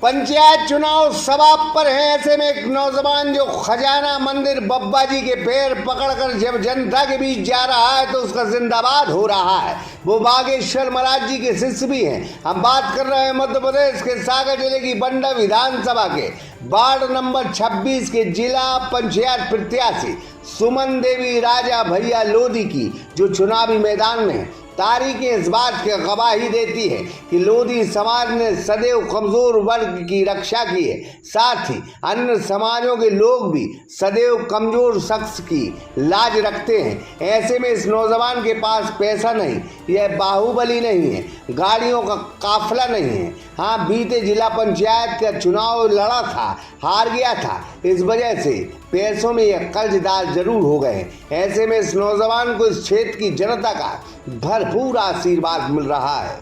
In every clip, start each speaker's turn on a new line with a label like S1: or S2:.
S1: पंचायत चुनाव सभा पर है। ऐसे में एक नौजवान जो खजाना मंदिर बब्बा जी के पैर पकड़कर जब जनता के बीच जा रहा है तो उसका जिंदाबाद हो रहा है। वो बागेश्वर महाराज जी के शिष्य भी हैं। हम बात कर रहे हैं मध्य प्रदेश के सागर जिले की बंडा विधानसभा के वार्ड नंबर 26 के जिला पंचायत प्रत्याशी सुमन देवी राजा भैया लोधी की, जो चुनावी मैदान में है। तारीखें इस बात की गवाही देती है कि लोधी समाज ने सदैव कमजोर वर्ग की रक्षा की है। साथ ही अन्य समाजों के लोग भी सदैव कमजोर शख्स की लाज रखते हैं। ऐसे में इस नौजवान के पास पैसा नहीं, यह बाहुबली नहीं है, गाड़ियों का काफिला नहीं है। हाँ, बीते जिला पंचायत का चुनाव लड़ा था, हार गया था। इस वजह से पैसों में यह कर्जदार जरूर हो गए। ऐसे में इस नौजवान को इस क्षेत्र की जनता का भरपूर आशीर्वाद मिल रहा है।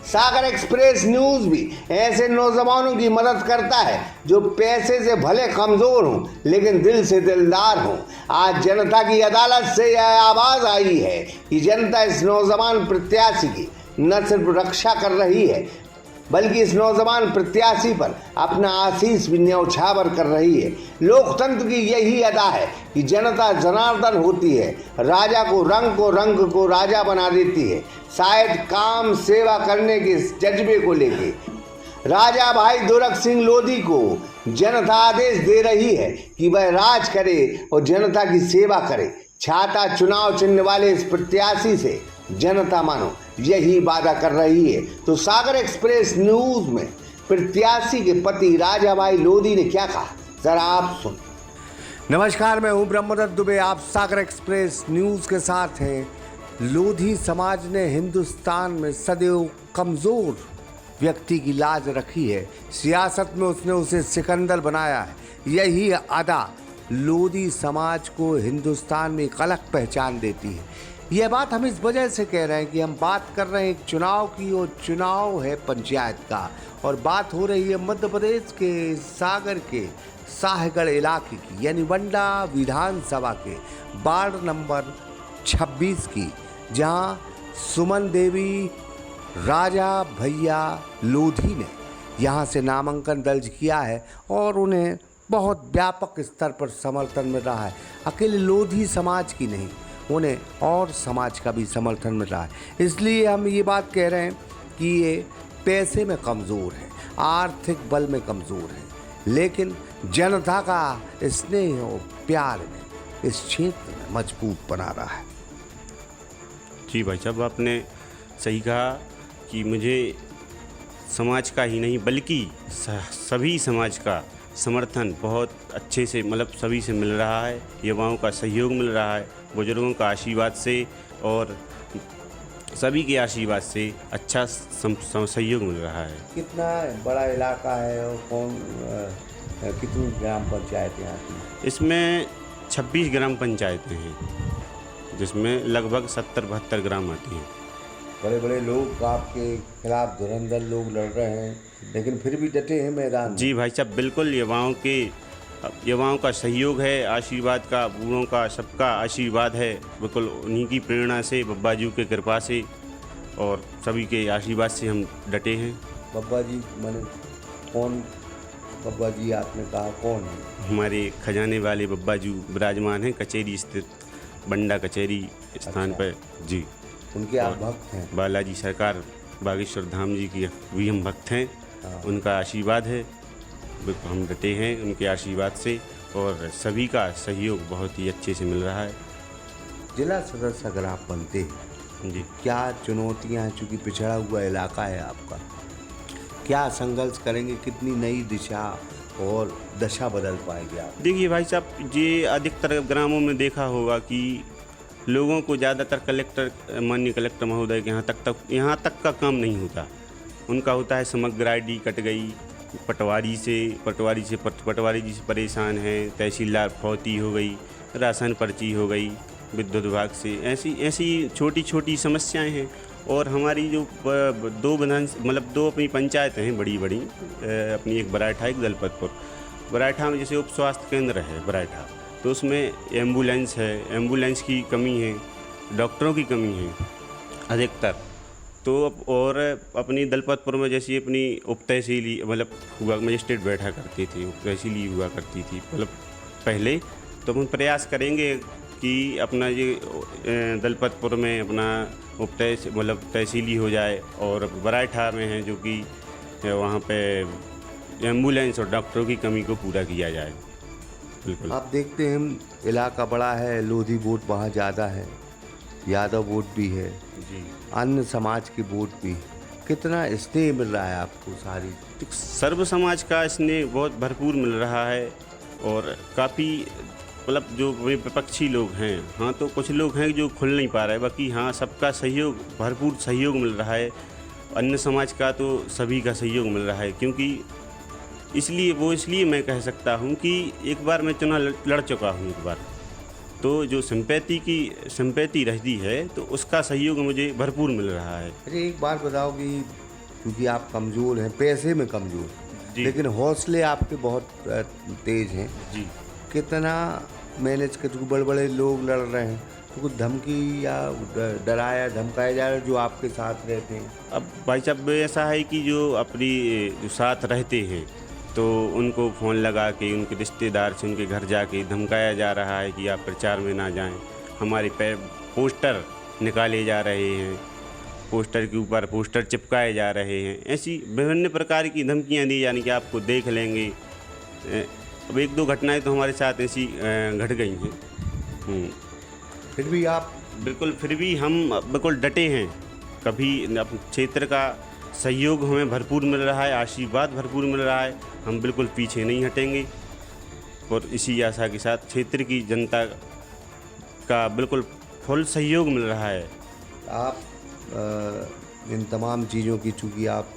S1: सागर एक्सप्रेस न्यूज भी ऐसे नौजवानों की मदद करता है जो पैसे से भले कमजोर हों लेकिन दिल से दिलदार हों। आज जनता की अदालत से यह आवाज आई है कि जनता इस नौजवान प्रत्याशी की न सिर्फ रक्षा कर रही है बल्कि इस नौजवान प्रत्याशी पर अपना आशीष भी न्यौछावर कर रही है। लोकतंत्र की यही अदा है कि जनता जनार्दन होती है, राजा को रंग को राजा बना देती है। शायद काम सेवा करने के जज्बे को लेके राजा भाई दुर्ग सिंह लोधी को जनता आदेश दे रही है कि वह राज करे और जनता की सेवा करे। छाता चुनाव चिन्ह वाले इस प्रत्याशी से जनता मानो यही वादा कर रही है। तो सागर एक्सप्रेस न्यूज में प्रत्याशी के पति राजा भाई लोधी ने क्या कहा, जरा आप सुन।
S2: नमस्कार, मैं हूं ब्रह्मदत्त दुबे, आप सागर एक्सप्रेस न्यूज के साथ हैं। लोधी समाज ने हिंदुस्तान में सदैव कमजोर व्यक्ति की लाज रखी है। सियासत में उसने उसे सिकंदर बनाया है। यही अदा लोधी समाज को हिंदुस्तान में एक अलग पहचान देती है। यह बात हम इस वजह से कह रहे हैं कि हम बात कर रहे हैं एक चुनाव की, और चुनाव है पंचायत का, और बात हो रही है मध्य प्रदेश के सागर के साहगढ़ इलाके की, यानी बंडा विधानसभा के वार्ड नंबर 26 की, जहां सुमन देवी राजा भैया लोधी ने यहां से नामांकन दर्ज किया है और उन्हें बहुत व्यापक स्तर पर समर्थन मिल रहा है। अकेले लोधी समाज की नहीं, उन्हें और समाज का भी समर्थन मिल रहा है। इसलिए हम ये बात कह रहे हैं कि ये पैसे में कमज़ोर है, आर्थिक बल में कमज़ोर है, लेकिन जनता का स्नेह और प्यार में इस क्षेत्र में मजबूत बना रहा है।
S3: जी भाई साहब, आपने सही कहा कि मुझे समाज का ही नहीं बल्कि सभी समाज का समर्थन बहुत अच्छे से सभी से मिल रहा है। युवाओं का सहयोग मिल रहा है, बुजुर्गों का आशीर्वाद से और सभी के आशीर्वाद से अच्छा सहयोग मिल रहा है।
S2: कितना बड़ा इलाका है और कितनी ग्राम पंचायत यहाँ की?
S3: इसमें 26 ग्राम पंचायतें हैं, जिसमें लगभग 70-72 ग्राम आती हैं।
S2: बड़े बड़े लोग आपके खिलाफ धुरंधर लोग लड़ रहे हैं, लेकिन फिर भी डटे हैं मैदान में।
S3: जी भाई साहब, बिल्कुल युवाओं का सहयोग है, आशीर्वाद का, बूढ़ों का, सबका आशीर्वाद है। बिल्कुल उन्हीं की प्रेरणा से, बब्बा जी की कृपा से और सभी के आशीर्वाद से हम डटे हैं।
S2: बब्बा जी माने कौन? बब्बा जी आपने कहा कौन है?
S3: हमारे खजाने वाले बब्बा जी विराजमान हैं कचहरी स्थित बंडा कचहरी स्थान पर। जी,
S2: उनके आप भक्त हैं?
S3: बालाजी सरकार बागेश्वर धाम जी की भी हम भक्त हैं। उनका आशीर्वाद है, हम डटे हैं उनके आशीर्वाद से और सभी का सहयोग बहुत ही अच्छे से मिल रहा है।
S2: जिला सदस्य अगर आप बनते हैं
S3: जी,
S2: क्या चुनौतियां हैं? चूँकि पिछड़ा हुआ इलाका है आपका, क्या संघर्ष करेंगे? कितनी नई दिशा और दशा बदल पाएंगे आप?
S3: देखिए भाई साहब, ये अधिकतर ग्रामों में देखा होगा कि लोगों को ज़्यादातर माननीय कलेक्टर महोदय के यहाँ तक का काम नहीं होता। उनका होता है समग्र ID कट गई, पटवारी जी से परेशान हैं, तहसीलदार फौती हो गई, राशन पर्ची हो गई, विद्युत विभाग से ऐसी छोटी छोटी समस्याएं हैं। और हमारी जो दो अपनी पंचायतें हैं बड़ी अपनी, एक बराइठा, एक दलपतपुर। बराइठा में जैसे उप स्वास्थ्य केंद्र है बराइठा, तो उसमें एम्बुलेंस की कमी है, डॉक्टरों की कमी है अधिकतर। तो और अपनी दलपतपुर में जैसी अपनी उप तहसीली मतलब हुआ मजिस्ट्रेट बैठा करती थी, उप तहसीली हुआ करती थी मतलब पहले, तो हम प्रयास करेंगे कि अपना ये दलपतपुर में अपना मतलब तहसीली हो जाए, और बराइठा में है जो कि वहाँ पे एम्बुलेंस और डॉक्टरों की कमी को पूरा किया जाए। बिल्कुल।
S2: आप देखते हैं इलाका बड़ा है, लोधी वोट वहाँ ज़्यादा है, यादव वोट भी है
S3: जी।
S2: अन्य समाज के वोट भी। कितना स्नेह मिल रहा है आपको सारी?
S3: सर्व समाज का स्नेह बहुत भरपूर मिल रहा है, और काफ़ी मतलब जो विपक्षी लोग हैं, हाँ तो कुछ लोग हैं जो खुल नहीं पा रहे, बाकी हाँ सबका सहयोग, भरपूर सहयोग मिल रहा है। अन्य समाज का तो सभी का सहयोग मिल रहा है, क्योंकि इसलिए मैं कह सकता हूँ कि एक बार मैं चुनाव लड़ चुका हूँ एक बार, तो जो सिंपैथी रहती है तो उसका सहयोग मुझे भरपूर मिल रहा है।
S2: अरे एक बात बताओ कि क्योंकि आप कमज़ोर हैं, पैसे में कमज़ोर, लेकिन हौसले आपके बहुत तेज हैं
S3: जी।
S2: कितना मैनेज कर, बड़े बड़े लोग लड़ रहे हैं तो कुछ धमकी या डराया धमकाया जा रहा है जो आपके साथ रहते हैं?
S3: अब भाई साहब ऐसा है कि जो अपनी जो साथ रहते हैं तो उनको फ़ोन लगा के उनके रिश्तेदार से उनके घर जाके धमकाया जा रहा है कि आप प्रचार में ना जाएं, हमारे पोस्टर निकाले जा रहे हैं, पोस्टर के ऊपर पोस्टर चिपकाए जा रहे हैं, ऐसी विभिन्न प्रकार की धमकियां दी यानी कि आपको देख लेंगे। अब एक दो घटनाएं तो हमारे साथ ऐसी घट गई हैं।
S2: फिर भी आप
S3: फिर भी हम बिल्कुल डटे हैं। कभी क्षेत्र का सहयोग हमें भरपूर मिल रहा है, आशीर्वाद भरपूर मिल रहा है, हम बिल्कुल पीछे नहीं हटेंगे, और इसी आशा के साथ क्षेत्र की जनता का बिल्कुल फुल सहयोग मिल रहा है।
S2: आप इन तमाम चीज़ों की, चूँकि आप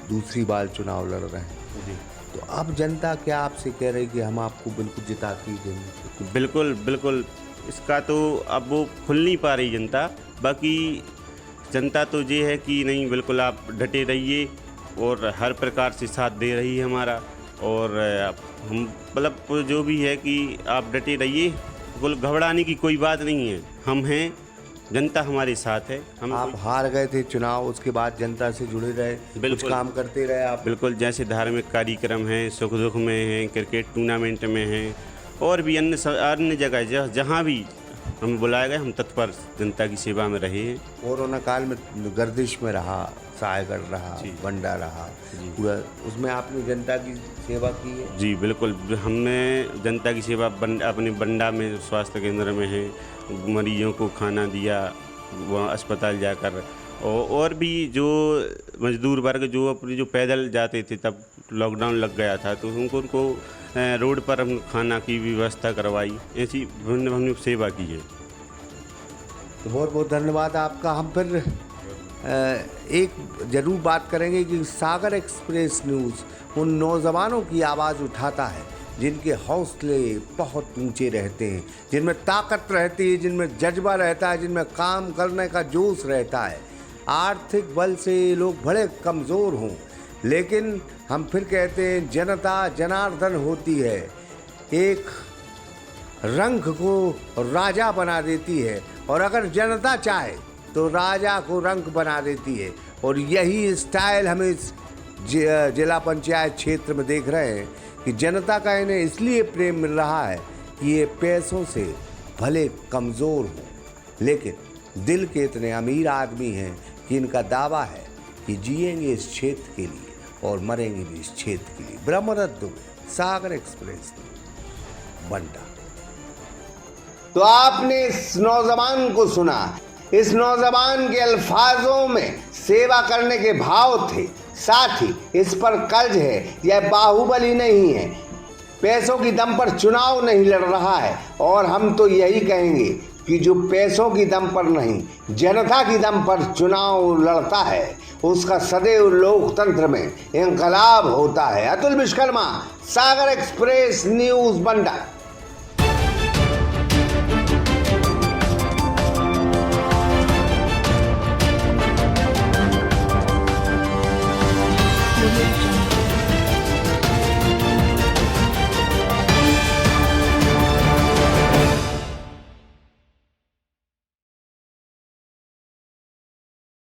S2: दूसरी बार चुनाव लड़ रहे हैं
S3: जी,
S2: तो अब जनता क्या आपसे कह रही कि हम आपको बिल्कुल जिता के देंगे?
S3: बिल्कुल इसका तो अब वो खुल नहीं पा रही जनता, बाकी जनता तो ये है कि नहीं बिल्कुल आप डटे रहिए, और हर प्रकार से साथ दे रही है हमारा, और हम मतलब जो भी है कि आप डटे रहिए, बिल्कुल घबराने की कोई बात नहीं है, हम हैं, जनता हमारे साथ है। हम
S2: आप हार गए थे चुनाव, उसके बाद जनता से जुड़े रहे, कुछ काम करते रहे आप?
S3: बिल्कुल, जैसे धार्मिक कार्यक्रम हैं, सुख दुख में हैं, क्रिकेट टूर्नामेंट में हैं, और भी अन्य जगह जहाँ भी हम बुलाए गए हम तत्पर जनता की सेवा में रहे हैं।
S2: कोरोना काल में गर्दिश में रहा, सायगढ़ रहा, बंडा रहा, पूरा उसमें आपने जनता की सेवा की है?
S3: जी बिल्कुल, हमने जनता की सेवा अपने बंडा में स्वास्थ्य केंद्र में है, मरीजों को खाना दिया वहाँ अस्पताल जाकर, और भी जो मजदूर वर्ग जो अपने जो पैदल जाते थे तब लॉकडाउन लग गया था तो उनको रोड पर हम खाना की व्यवस्था करवाई, ऐसी विभिन्न हमने सेवा की है।
S2: तो बहुत बहुत धन्यवाद आपका। हम फिर एक ज़रूर बात करेंगे कि सागर एक्सप्रेस न्यूज़ उन नौजवानों की आवाज़ उठाता है जिनके हौसले बहुत ऊंचे रहते हैं, जिनमें ताकत रहती है, जिनमें जज्बा रहता है, जिनमें काम करने का जोश रहता है। आर्थिक बल से लोग बड़े कमज़ोर हों, लेकिन हम फिर कहते हैं जनता जनार्दन होती है, एक रंग को राजा बना देती है, और अगर जनता चाहे तो राजा को रंग बना देती है। और यही स्टाइल हम इस जिला पंचायत क्षेत्र में देख रहे हैं कि जनता का इन्हें इसलिए प्रेम मिल रहा है कि ये पैसों से भले कमज़ोर हों, लेकिन दिल के इतने अमीर आदमी हैं कि इनका दावा है कि जिएंगे इस क्षेत्र के लिए और मरेंगे भी इस क्षेत्र के लिए। ब्रह्मदत्त दुबे, सागर एक्सप्रेस, बंडा।
S1: तो आपने इस नौजवान को सुना, इस नौजवान के अल्फाजों में सेवा करने के भाव थे, साथ ही इस पर कर्ज है, यह बाहुबली नहीं है, पैसों की दम पर चुनाव नहीं लड़ रहा है। और हम तो यही कहेंगे कि जो पैसों की दम पर नहीं जनता की दम पर चुनाव लड़ता है उसका सदैव लोकतंत्र में इंकलाब होता है। अतुल विश्वकर्मा, सागर एक्सप्रेस न्यूज़, बंडा।